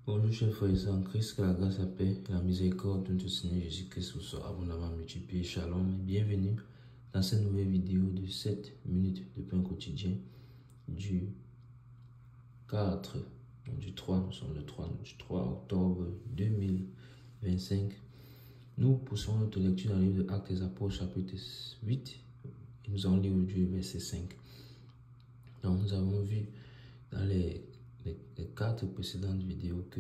Bonjour chers frères et sœurs en Christ, que la grâce, la paix et la miséricorde de notre Seigneur Jésus-Christ vous soit abondamment multiplié. Shalom et bienvenue dans cette nouvelle vidéo de 7 minutes de pain quotidien du 4, du 3, nous sommes le 3, du 3 octobre 2025. Nous poursuivons notre lecture dans le livre de Actes des Apôtres chapitre 8 et nous allons lire aujourd'hui le verset 5. Donc nous avons vu dans les 4 précédentes vidéos que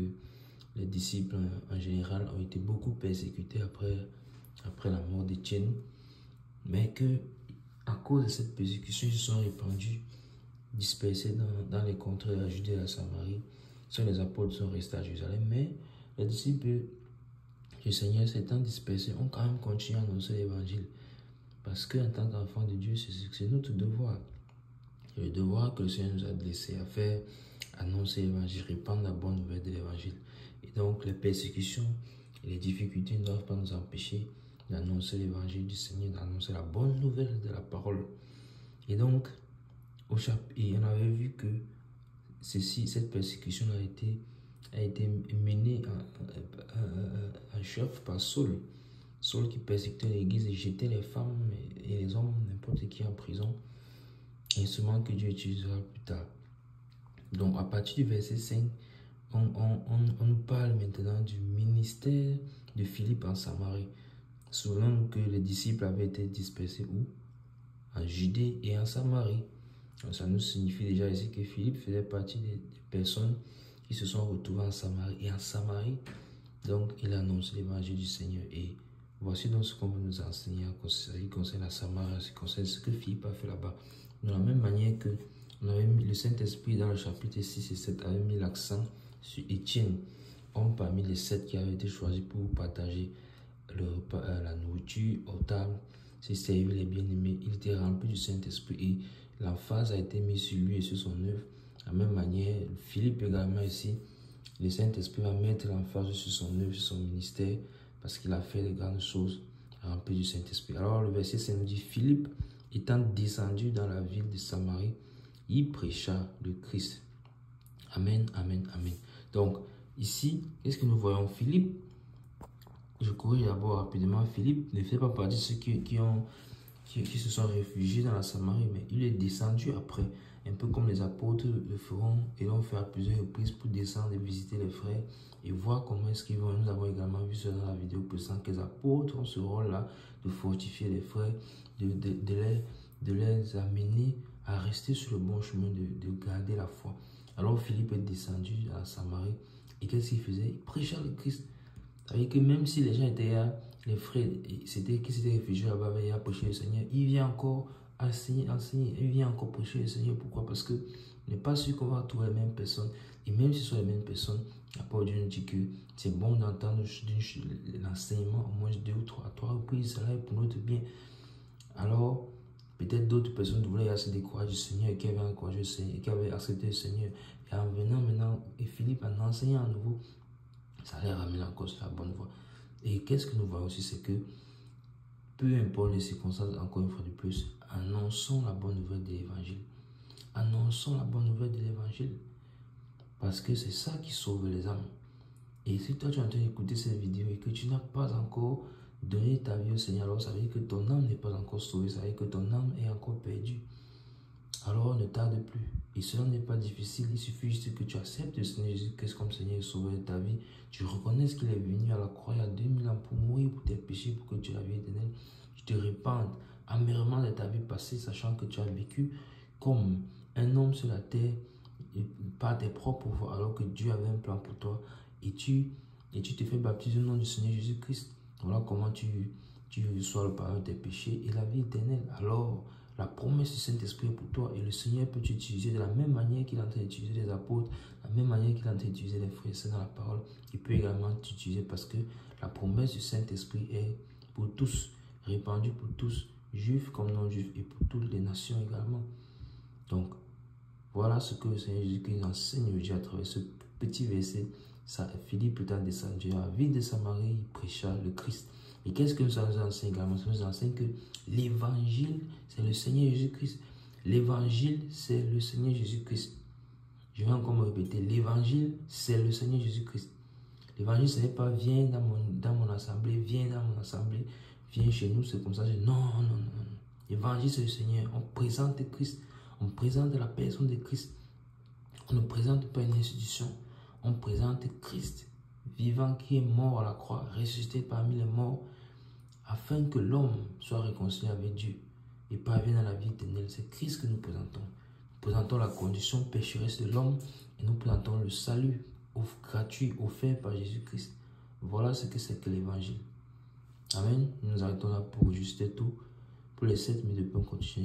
les disciples en général ont été beaucoup persécutés après la mort d'Étienne, mais que à cause de cette persécution, ils se sont répandus, dispersés dans les contrées de la Judée et de la Samarie. Seuls les apôtres sont restés à Jérusalem, mais les disciples du Seigneur s'étant dispersés ont quand même continué à annoncer l'évangile, parce qu'en tant qu'enfants de Dieu, c'est notre devoir. C'est le devoir que le Seigneur nous a laissé à faire, annoncer l'évangile, répandre la bonne nouvelle de l'évangile. Et donc les persécutions et les difficultés ne doivent pas nous empêcher d'annoncer l'évangile du Seigneur, d'annoncer la bonne nouvelle de la parole. Et donc, on avait vu que cette persécution a été menée en chef par Saul. Saul qui persécutait l'église et jetait les femmes et les hommes, n'importe qui en prison. Instrument que Dieu utilisera plus tard. Donc à partir du verset 5, on nous parle maintenant du ministère de Philippe en Samarie. Souvenons-nous que les disciples avaient été dispersés où? En Judée et en Samarie. Donc ça nous signifie déjà ici que Philippe faisait partie des personnes qui se sont retrouvées en Samarie. Et en Samarie, donc il annonce l'évangile du Seigneur. Et voici donc ce qu'on veut nous enseigner en ce qui concerne la Samarie, en ce qui concerne ce que Philippe a fait là-bas. De la même manière que on avait mis le Saint-Esprit dans le chapitre 6 et 7 avait mis l'accent sur Étienne, homme parmi les 7 qui avaient été choisis pour partager le repas, la nourriture au table, se servir les bien-aimés. Il était rempli du Saint-Esprit et l'emphase a été mise sur lui et sur son œuvre. De la même manière, Philippe également ici, le Saint-Esprit va mettre l'emphase sur son œuvre, sur son ministère, parce qu'il a fait de grandes choses rempli du Saint-Esprit. Alors le verset 5 nous dit, Philippe étant descendu dans la ville de Samarie, il prêcha le Christ. Amen, amen, amen. Donc, ici, qu'est-ce que nous voyons? Philippe, je corrige d'abord rapidement, Philippe ne fait pas partie de ceux qui se sont réfugiés dans la Samarie, mais il est descendu après, un peu comme les apôtres le feront et l'ont fait à plusieurs reprises pour descendre et visiter les frères et voir comment est-ce qu'ils vont. Nous avons également vu ça dans la vidéo précédente, que les apôtres ont ce rôle-là de fortifier les frères, de les amener à rester sur le bon chemin, de garder la foi. Alors Philippe est descendu à Samarie et qu'est-ce qu'il faisait? Il prêchait le Christ. C'est-à-dire que même si les gens étaient là, les frères qui s'étaient réfugiés là-bas, il a prêché le Seigneur, il vient encore enseigner, il vient encore prêcher le Seigneur. Pourquoi? Parce que on n'est pas sûr qu'on va trouver les mêmes personnes. Et même si ce sont les mêmes personnes, la parole de Dieu nous dit que c'est bon d'entendre l'enseignement au moins 2 ou 3 reprises, cela est pour notre bien. Alors, peut-être d'autres personnes voulaient se décourager du Seigneur et qui avaient encouragé le Seigneur et qui avaient accepté le Seigneur. Et en venant maintenant, et Philippe en enseignant à nouveau, ça les ramène encore sur la bonne voie. Et qu'est-ce que nous voyons aussi, c'est que peu importe les circonstances, encore une fois de plus, annonçons la bonne nouvelle de l'évangile. Annonçons la bonne nouvelle de l'évangile. Parce que c'est ça qui sauve les âmes. Et si toi tu es en train d'écouter cette vidéo et que tu n'as pas encore donné ta vie au Seigneur, alors ça veut dire que ton âme n'est pas encore sauvée, ça veut dire que ton âme est encore perdue. Alors ne tarde plus. Et cela n'est pas difficile, il suffit juste que tu acceptes le Seigneur Jésus-Christ comme Seigneur et Sauveur de ta vie. Tu reconnais qu'il est venu à la croix il y a 2000 ans pour mourir pour tes péchés, pour que tu aies la vie éternelle. Tu te répandes amèrement de ta vie passée, sachant que tu as vécu comme un homme sur la terre par tes propres voies, alors que Dieu avait un plan pour toi. Et tu te fais baptiser au nom du Seigneur Jésus-Christ. Voilà comment tu reçois le pardon de tes péchés et la vie éternelle. Alors, la promesse du Saint-Esprit est pour toi et le Seigneur peut t'utiliser de la même manière qu'il est en train d'utiliser les apôtres, de la même manière qu'il est en train d'utiliser les frères et sœurs dans la parole. Il peut également t'utiliser parce que la promesse du Saint-Esprit est pour tous, répandue pour tous, juifs comme non-juifs et pour toutes les nations également. Donc, voilà ce que le Seigneur Jésus-Christ enseigne aujourd'hui à travers ce petit verset. Philippe étant descendu à la ville de Samarie, il prêcha le Christ. Et qu'est-ce que ça nous enseigne également? Ça nous enseigne que l'évangile, c'est le Seigneur Jésus-Christ. L'évangile, c'est le Seigneur Jésus-Christ. Je vais encore me répéter, l'évangile, c'est le Seigneur Jésus-Christ. L'évangile, ce n'est pas viens dans mon assemblée, viens dans mon assemblée, viens chez nous, c'est comme ça. Non, non, non, non. L'évangile, c'est le Seigneur. On présente Christ, on présente la personne de Christ. On ne présente pas une institution, on présente Christ, vivant qui est mort à la croix, ressuscité parmi les morts, afin que l'homme soit réconcilié avec Dieu et parvienne à la vie éternelle. C'est Christ que nous présentons. Nous présentons la condition pécheresse de l'homme et nous présentons le salut gratuit offert par Jésus-Christ. Voilà ce que c'est que l'évangile. Amen. Nous nous arrêtons là pour juste tout. Pour les 7 minutes de pain quotidien.